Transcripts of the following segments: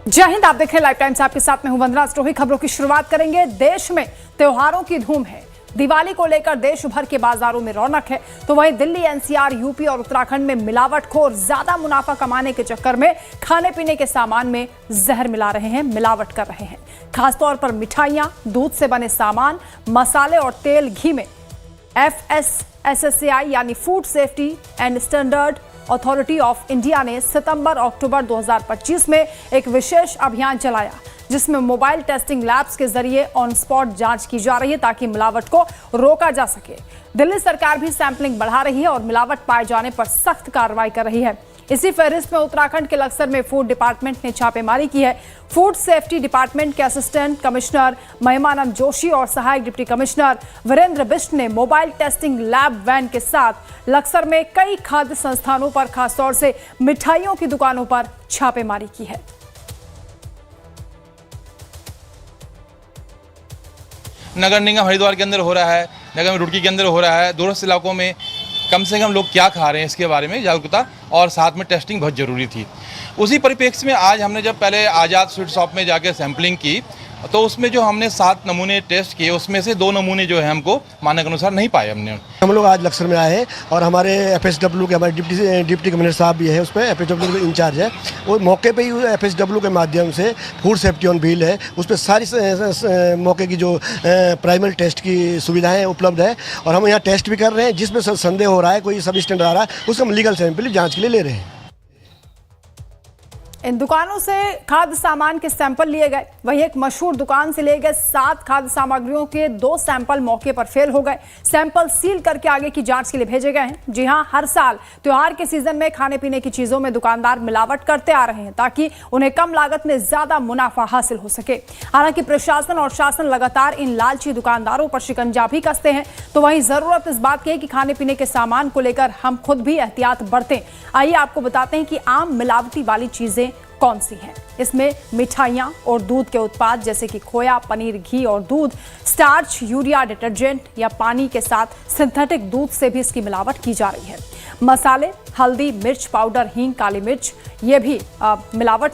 जय हिंद। आप देख रहे हैं लाइव टाइम्स, आपके साथ मैं हूं वंदना स्टोही। खबरों की शुरुआत करेंगे। देश में त्योहारों की धूम है। दिवाली को लेकर देश भर के बाजारों में रौनक है, तो वहीं दिल्ली, एनसीआर, यूपी और उत्तराखंड में मिलावटखोर ज्यादा मुनाफा कमाने के चक्कर में खाने पीने के सामान में जहर मिला रहे हैं, मिलावट कर रहे हैं। खासतौर पर मिठाइयां, दूध से बने सामान, मसाले और तेल, घी में FSSAI यानी food safety and standard authority of India ने सितंबर-अक्टूबर 2025 में एक विशेष अभियान चलाया, जिसमें मोबाइल टेस्टिंग लैब्स के जरिए ऑन स्पॉट जांच की जा रही है ताकि मिलावट को रोका जा सके। दिल्ली सरकार भी सैंपलिंग बढ़ा रही है और मिलावट पाए जाने पर सख्त कार्रवाई कर रही है। इसी फहरिस्त में उत्तराखंड के लक्सर में फूड डिपार्टमेंट ने छापेमारी की है। फूड सेफ्टी डिपार्टमेंट के असिस्टेंट कमिश्नर महिमानंद जोशी और सहायक डिप्टी कमिश्नर वीरेंद्र बिष्ट ने मोबाइल टेस्टिंग लैब वैन के साथ लक्सर में कई खाद्य संस्थानों पर, खासतौर से मिठाइयों की दुकानों पर छापेमारी की है। नगर निगम हरिद्वार के अंदर हो रहा है, नगर निगम रुड़की के अंदर हो रहा है। दूरस्थ इलाकों में कम से कम लोग क्या खा रहे हैं इसके बारे में जागरूकता और साथ में टेस्टिंग बहुत ज़रूरी थी। उसी परिप्रेक्ष्य में आज हमने जब पहले आज़ाद स्वीट शॉप में जाकर सैंपलिंग की तो उसमें जो हमने 7 नमूने टेस्ट किए, उसमें से 2 नमूने जो है हमको मानक अनुसार नहीं पाए। हम लोग आज लक्सर में आए हैं और हमारे FSW के हमारे डिप्टी कमिश्नर साहब भी है, उसमें FSW के इंचार्ज है। वो मौके पे ही FSW के माध्यम से फूड सेफ्टी ऑन व्हील है, उस पर सारी मौके की जो प्राइमरी टेस्ट की सुविधाएं उपलब्ध है और हम यहाँ टेस्ट भी कर रहे हैं। जिसमें संदेह हो रहा है, कोई सब स्टैंडर्ड आ रहा है, उसको हम लीगल सैंपल जाँच के लिए ले रहे हैं। इन दुकानों से खाद्य सामान के सैंपल लिए गए। वहीं एक मशहूर दुकान से लिए गए 7 खाद्य सामग्रियों के 2 सैंपल मौके पर फेल हो गए। सैंपल सील करके आगे की जांच के लिए भेजे गए हैं। जी हां, हर साल त्योहार के सीजन में खाने पीने की चीजों में दुकानदार मिलावट करते आ रहे हैं ताकि उन्हें कम लागत में ज्यादा मुनाफा हासिल हो सके। हालांकि प्रशासन और शासन लगातार इन लालची दुकानदारों पर शिकंजा भी कसते हैं, तो वहीं जरूरत इस बात की है कि खाने पीने के सामान को लेकर हम खुद भी एहतियात बरतें। आइए आपको बताते हैं कि आम मिलावटी वाली चीजें कौन सी हैं। इसमें मिठाइयां और दूध के उत्पाद जैसे कि खोया, पनीर, घी और दूध, स्टार्च, यूरिया, डिटर्जेंट या पानी के साथ सिंथेटिक दूध से भी इसकी मिलावट की जा रही है। मसाले, हल्दी, मिर्च पाउडर, हींग, काली मिर्च, ये भी मिलावट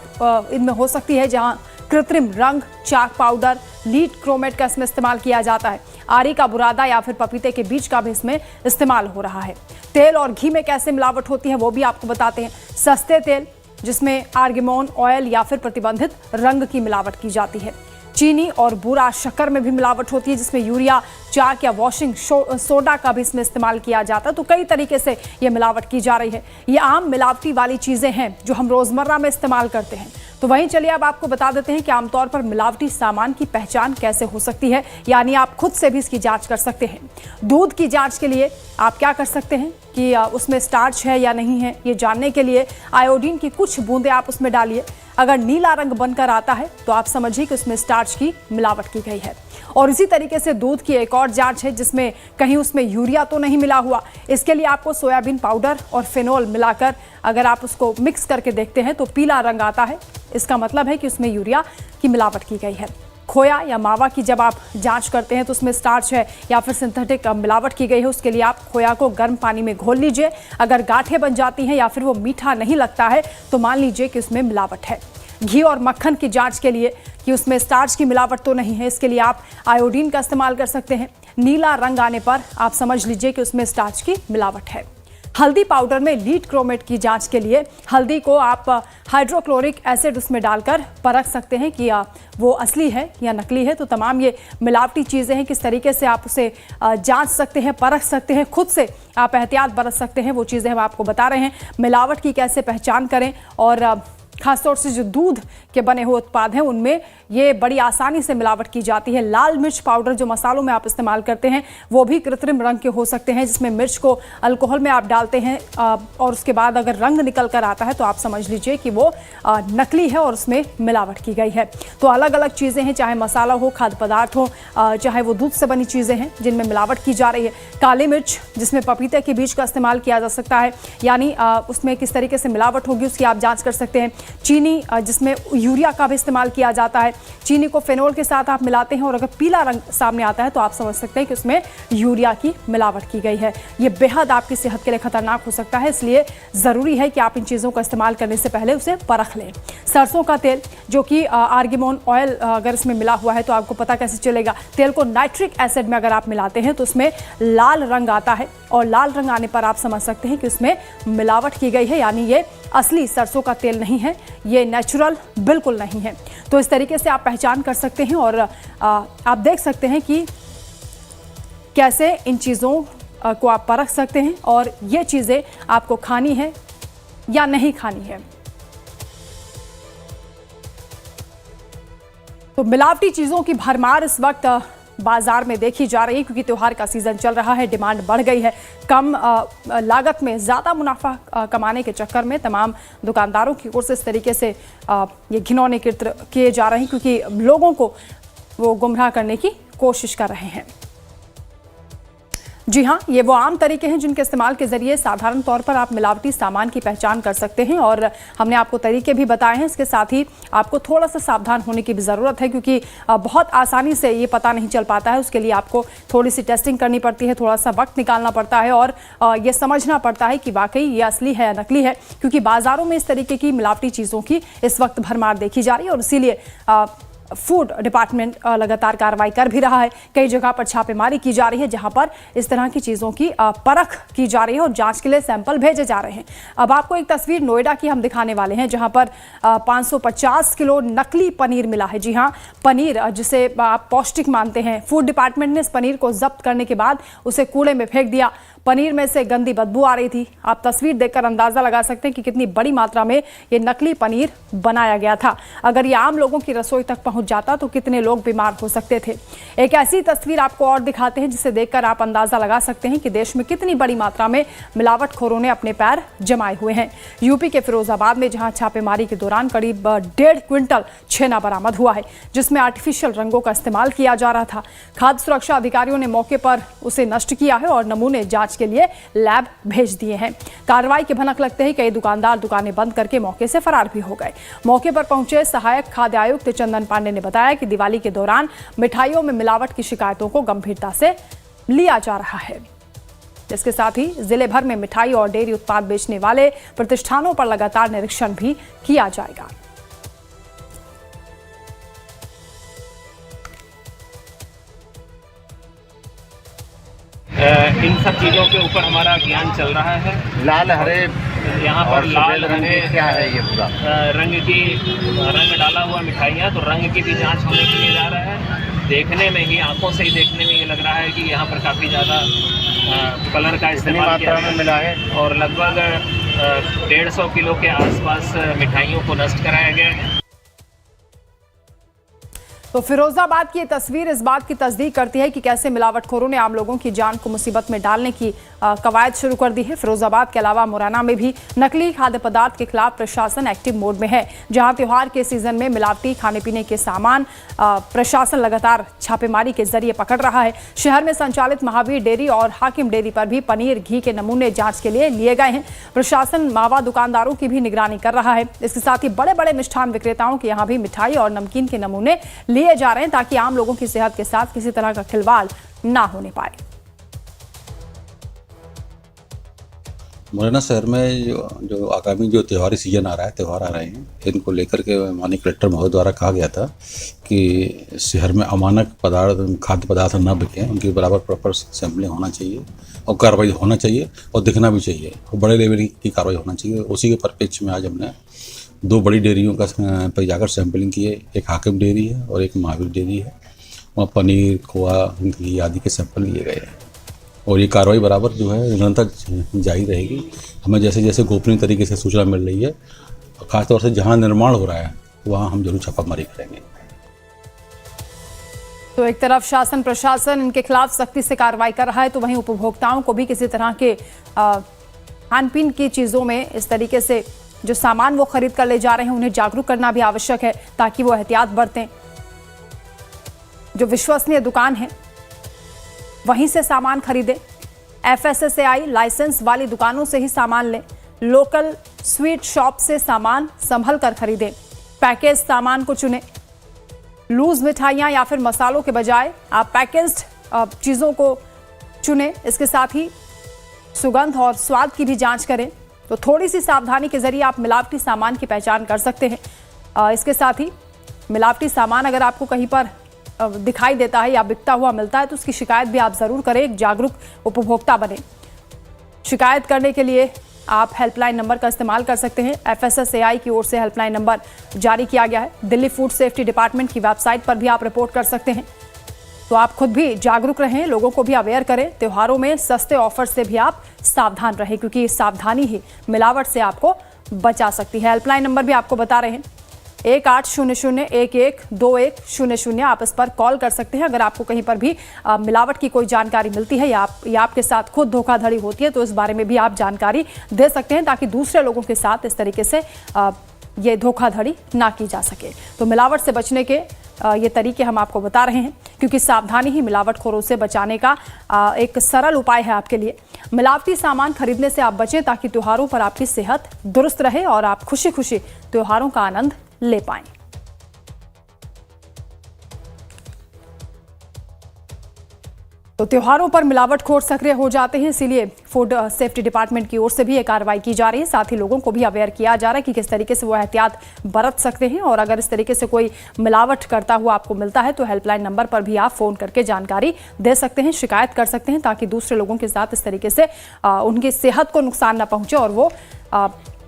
इनमें हो सकती है, जहां कृत्रिम रंग, चाक पाउडर, लीड क्रोमेट का इसमें इस्तेमाल किया जाता है। आरी का बुरादा या फिर पपीते के बीज का भी इसमें इस्तेमाल हो रहा है। तेल और घी में कैसे मिलावट होती है वो भी आपको बताते हैं। सस्ते तेल जिसमें आर्गेमोन ऑयल या फिर प्रतिबंधित रंग की मिलावट की जाती है। चीनी और बूरा शक्कर में भी मिलावट होती है, जिसमें यूरिया, चाक या वॉशिंग सोडा का भी इसमें इस्तेमाल किया जाता है। तो कई तरीके से ये मिलावट की जा रही है। ये आम मिलावटी वाली चीजें हैं जो हम रोजमर्रा में इस्तेमाल करते हैं। तो वहीं चलिए अब आपको बता देते हैं कि आमतौर पर मिलावटी सामान की पहचान कैसे हो सकती है, यानी आप खुद से भी इसकी जांच कर सकते हैं। दूध की जांच के लिए आप क्या कर सकते हैं कि उसमें स्टार्च है या नहीं है, ये जानने के लिए आयोडीन की कुछ बूंदें आप उसमें डालिए। अगर नीला रंग बनकर आता है तो आप समझिए कि उसमें स्टार्च की मिलावट की गई है। और इसी तरीके से दूध की एक और जांच है जिसमें कहीं उसमें यूरिया तो नहीं मिला हुआ। इसके लिए आपको सोयाबीन पाउडर और फेनॉल मिलाकर अगर आप उसको मिक्स करके देखते हैं तो पीला रंग आता है, इसका मतलब है कि उसमें यूरिया की मिलावट की गई है। खोया या मावा की जब आप जांच करते हैं तो उसमें स्टार्च है या फिर सिंथेटिक मिलावट की गई है, उसके लिए आप खोया को गर्म पानी में घोल लीजिए। अगर गांठें बन जाती हैं या फिर वो मीठा नहीं लगता है तो मान लीजिए कि उसमें मिलावट है। घी और मक्खन की जांच के लिए कि उसमें स्टार्च की मिलावट तो नहीं है, इसके लिए आप आयोडीन का इस्तेमाल कर सकते हैं। नीला रंग आने पर आप समझ लीजिए कि उसमें स्टार्च की मिलावट है। हल्दी पाउडर में लीड क्रोमेट की जांच के लिए हल्दी को आप हाइड्रोक्लोरिक एसिड उसमें डालकर परख सकते हैं कि वो असली है या नकली है। तो तमाम ये मिलावटी चीज़ें हैं, किस तरीके से आप उसे जांच सकते हैं, परख सकते हैं, खुद से आप एहतियात बरत सकते हैं, वो चीज़ें हम आपको बता रहे हैं। मिलावट की कैसे पहचान करें और खासतौर से जो दूध के बने हुए उत्पाद हैं उनमें ये बड़ी आसानी से मिलावट की जाती है। लाल मिर्च पाउडर जो मसालों में आप इस्तेमाल करते हैं वो भी कृत्रिम रंग के हो सकते हैं, जिसमें मिर्च को अल्कोहल में आप डालते हैं और उसके बाद अगर रंग निकल कर आता है तो आप समझ लीजिए कि वो नकली है और उसमें मिलावट की गई है। तो अलग अलग चीज़ें हैं, चाहे मसाला हो, खाद्य पदार्थ हो, चाहे वो दूध से बनी चीज़ें हैं जिनमें मिलावट की जा रही है। काली मिर्च जिसमें पपीते के बीज का इस्तेमाल किया जा सकता है, यानी उसमें किस तरीके से मिलावट होगी उसकी आप जाँच कर सकते हैं। चीनी जिसमें यूरिया का भी इस्तेमाल किया जाता है, चीनी को फेनोल के साथ आप मिलाते हैं और अगर पीला रंग सामने आता है तो आप समझ सकते हैं कि उसमें यूरिया की मिलावट की गई है। ये बेहद आपकी सेहत के लिए खतरनाक हो सकता है, इसलिए ज़रूरी है कि आप इन चीज़ों का इस्तेमाल करने से पहले उसे परख लें। सरसों का तेल जो कि आर्गेमोन ऑयल अगर इसमें मिला हुआ है तो आपको पता कैसे चलेगा। तेल को नाइट्रिक एसिड में अगर आप मिलाते हैं तो उसमें लाल रंग आता है और लाल रंग आने पर आप समझ सकते हैं कि उसमें मिलावट की गई है, यानी ये असली सरसों का तेल नहीं है, ये नेचुरल बिल्कुल नहीं है। तो इस तरीके से आप पहचान कर सकते हैं और आप देख सकते हैं कि कैसे इन चीज़ों को आप परख सकते हैं और ये चीज़ें आपको खानी है या नहीं खानी है। तो मिलावटी चीज़ों की भरमार इस वक्त बाजार में देखी जा रही है क्योंकि त्योहार का सीजन चल रहा है, डिमांड बढ़ गई है। कम लागत में ज़्यादा मुनाफा कमाने के चक्कर में तमाम दुकानदारों की ओर से इस तरीके से ये घिनौने कृत्य किए जा रहे हैं क्योंकि लोगों को वो गुमराह करने की कोशिश कर रहे हैं। जी हाँ, ये वो आम तरीके हैं जिनके इस्तेमाल के जरिए साधारण तौर पर आप मिलावटी सामान की पहचान कर सकते हैं और हमने आपको तरीके भी बताए हैं। इसके साथ ही आपको थोड़ा सा सावधान होने की भी ज़रूरत है क्योंकि बहुत आसानी से ये पता नहीं चल पाता है। उसके लिए आपको थोड़ी सी टेस्टिंग करनी पड़ती है, थोड़ा सा वक्त निकालना पड़ता है और ये समझना पड़ता है कि वाकई ये असली है या नकली है, क्योंकि बाज़ारों में इस तरीके की मिलावटी चीज़ों की इस वक्त भरमार देखी जा रही है और इसीलिए फूड डिपार्टमेंट लगातार कार्रवाई कर भी रहा है। कई जगह पर छापेमारी की जा रही है जहां पर इस तरह की चीज़ों की परख की जा रही है और जांच के लिए सैंपल भेजे जा रहे हैं। अब आपको एक तस्वीर नोएडा की हम दिखाने वाले हैं जहां पर 550 किलो नकली पनीर मिला है। जी हाँ, पनीर जिसे आप पौष्टिक मानते हैं, फूड डिपार्टमेंट ने इस पनीर को जब्त करने के बाद उसे कूड़े में फेंक दिया। पनीर में से गंदी बदबू आ रही थी। आप तस्वीर देखकर अंदाजा लगा सकते हैं कि कितनी बड़ी मात्रा में ये नकली पनीर बनाया गया था। अगर ये आम लोगों की रसोई तक पहुंच जाता तो कितने लोग बीमार हो सकते थे। एक ऐसी तस्वीर आपको और दिखाते हैं जिसे देखकर आप अंदाजा लगा सकते हैं कि देश में कितनी बड़ी मात्रा में मिलावटखोरों ने अपने पैर जमाए हुए हैं। यूपी के फिरोजाबाद में जहां छापेमारी के दौरान करीब 1.5 क्विंटल छेना बरामद हुआ है जिसमें आर्टिफिशियल रंगों का इस्तेमाल किया जा रहा था। खाद्य सुरक्षा अधिकारियों ने मौके पर उसे नष्ट किया है और नमूने जांच के लिए लैब भेज दिए हैं। कार्रवाई के भनक लगते ही कई दुकानदार दुकानें बंद करके मौके से फरार भी हो गए। मौके पर पहुंचे सहायक खाद्य आयुक्त चंदन पांडे ने बताया कि दिवाली के दौरान मिठाइयों में मिलावट की शिकायतों को गंभीरता से लिया जा रहा है। इसके साथ ही जिले भर में मिठाई और डेयरी उत्पाद बेचने वाले प्रतिष्ठानों पर लगातार निरीक्षण भी किया जाएगा। इन सब चीज़ों के ऊपर हमारा अभियान चल रहा है। लाल हरे यहाँ पर लाल हरे क्या है ये पूरा रंग डाला हुआ मिठाइयाँ, तो रंग की भी जांच होने के लिए जा रहा है। देखने में ही, आंखों से ही देखने में ये लग रहा है कि यहाँ पर काफ़ी ज़्यादा कलर का इस्तेमाल किया में मिला है और लगभग 150 किलो के आसपास मिठाइयों को नष्ट कराया गया है। तो फिरोजाबाद की ये तस्वीर इस बात की तस्दीक करती है कि कैसे मिलावटखोरों ने आम लोगों की जान को मुसीबत में डालने की कवायद शुरू कर दी है। फिरोजाबाद के अलावा मुरैना में भी नकली खाद्य पदार्थ के खिलाफ प्रशासन एक्टिव मोड में है। जहां त्योहार के सीजन में मिलावटी खाने पीने के सामान प्रशासन लगातार छापेमारी के जरिए पकड़ रहा है। शहर में संचालित महावीर डेयरी और हाकिम डेयरी पर भी पनीर घी के नमूने जाँच के लिए लिए गए हैं। प्रशासन मावा दुकानदारों की भी निगरानी कर रहा है। इसके साथ ही बड़े बड़े मिष्ठान विक्रेताओं के यहाँ भी मिठाई और नमकीन के नमूने लिए जा रहे हैं ताकि आम लोगों की सेहत के साथ किसी तरह का खिलवाड़ ना होने पाए। मुरैना शहर में जो आगामी जो त्योहारी सीजन आ रहे हैं, इनको लेकर के माननीय कलेक्टर महोदय द्वारा कहा गया था कि शहर में अमानक खाद्य पदार्थ न बिकें, उनकी बराबर प्रॉपर सैम्पलिंग होना चाहिए और कार्रवाई होना चाहिए और दिखना भी चाहिए और बड़े लेवल की कार्रवाई होना चाहिए। उसी के परिप्रेक्ष्य में आज हमने 2 बड़ी डेयरियों का पर जाकर सैंपलिंग किए। एक हाकिम डेयरी है और एक महावीर डेयरी है। वहाँ पनीर, खोआ, घी आदि के सैंपल लिए गए हैं और ये कार्रवाई बराबर जो है निरंतर जारी रहेगी। हमें जैसे जैसे गोपनीय तरीके से सूचना मिल रही है, खासतौर से जहाँ निर्माण हो रहा है वहाँ हम जरूर छापामारी करेंगे। तो एक तरफ शासन प्रशासन इनके खिलाफ सख्ती से कार्रवाई कर रहा है, तो वहीं उपभोक्ताओं को भी किसी तरह के खान पीन की चीज़ों में इस तरीके से जो सामान वो खरीद कर ले जा रहे हैं उन्हें जागरूक करना भी आवश्यक है ताकि वो एहतियात बरतें। जो विश्वसनीय दुकान है वहीं से सामान खरीदें। FSSAI लाइसेंस वाली दुकानों से ही सामान लें। लोकल स्वीट शॉप से सामान संभल कर खरीदें। पैकेज सामान को चुनें। लूज मिठाइयाँ या फिर मसालों के बजाय आप पैकेज्ड चीज़ों को चुनें। इसके साथ ही सुगंध और स्वाद की भी जांच करें। तो थोड़ी सी सावधानी के जरिए आप मिलावटी सामान की पहचान कर सकते हैं। इसके साथ ही मिलावटी सामान अगर आपको कहीं पर दिखाई देता है या बिकता हुआ मिलता है तो उसकी शिकायत भी आप ज़रूर करें, एक जागरूक उपभोक्ता बने। शिकायत करने के लिए आप हेल्पलाइन नंबर का इस्तेमाल कर सकते हैं। FSSAI की ओर से हेल्पलाइन नंबर जारी किया गया है। दिल्ली फूड सेफ्टी डिपार्टमेंट की वेबसाइट पर भी आप रिपोर्ट कर सकते हैं। तो आप खुद भी जागरूक रहें, लोगों को भी अवेयर करें। त्योहारों में सस्ते ऑफर से भी आप सावधान रहें, क्योंकि सावधानी ही मिलावट से आपको बचा सकती है। हेल्पलाइन नंबर भी आपको बता रहे हैं, 1800-112100। आप इस पर कॉल कर सकते हैं अगर आपको कहीं पर भी मिलावट की कोई जानकारी मिलती है या आपके साथ खुद धोखाधड़ी होती है, तो इस बारे में भी आप जानकारी दे सकते हैं ताकि दूसरे लोगों के साथ इस तरीके से ये धोखाधड़ी ना की जा सके। तो मिलावट से बचने के ये तरीके हम आपको बता रहे हैं, क्योंकि सावधानी ही मिलावटखोरों से बचाने का एक सरल उपाय है आपके लिए। मिलावटी सामान खरीदने से आप बचें ताकि त्योहारों पर आपकी सेहत दुरुस्त रहे और आप खुशी खुशी त्योहारों का आनंद ले पाएं। तो त्योहारों पर मिलावटखोर सक्रिय हो जाते हैं, इसीलिए फूड सेफ्टी डिपार्टमेंट की ओर से भी ये कार्रवाई की जा रही है। साथ ही लोगों को भी अवेयर किया जा रहा है कि किस तरीके से वो एहतियात बरत सकते हैं, और अगर इस तरीके से कोई मिलावट करता हुआ आपको मिलता है तो हेल्पलाइन नंबर पर भी आप फोन करके जानकारी दे सकते हैं, शिकायत कर सकते हैं, ताकि दूसरे लोगों के साथ इस तरीके से उनकी सेहत को नुकसान न पहुंचे और वो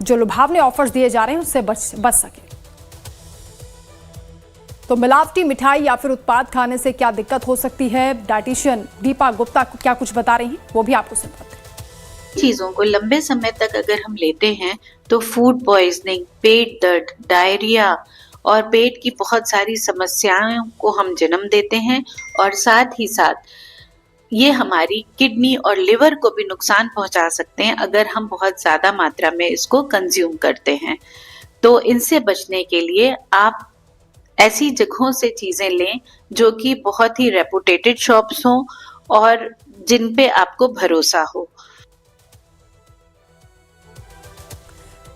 जो लुभावने ऑफर्स दिए जा रहे हैं उससे बच सके। तो मिलावटी मिठाई या फिर उत्पाद खाने से क्या दिक्कत हो सकती है, डाइटिशियन दीपा गुप्ता क्या कुछ बता रही हैं, वो भी आपको सुनाते हैं। चीजों को लंबे समय तक अगर हम लेते हैं तो फूड पॉइजनिंग, पेट दर्द, डायरिया और पेट की बहुत सारी समस्याओं को हम जन्म देते हैं, और साथ ही साथ ये हमारी किडनी और लिवर को भी नुकसान पहुंचा सकते हैं अगर हम बहुत ज्यादा मात्रा में इसको कंज्यूम करते हैं। तो इनसे बचने के लिए आप ऐसी जगहों से चीजें लें जो कि बहुत ही रेपुटेटेड शॉप्स हों और जिन पे आपको भरोसा हो।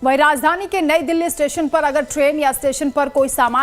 वहीं राजधानी के नई दिल्ली स्टेशन पर अगर ट्रेन या स्टेशन पर कोई सामान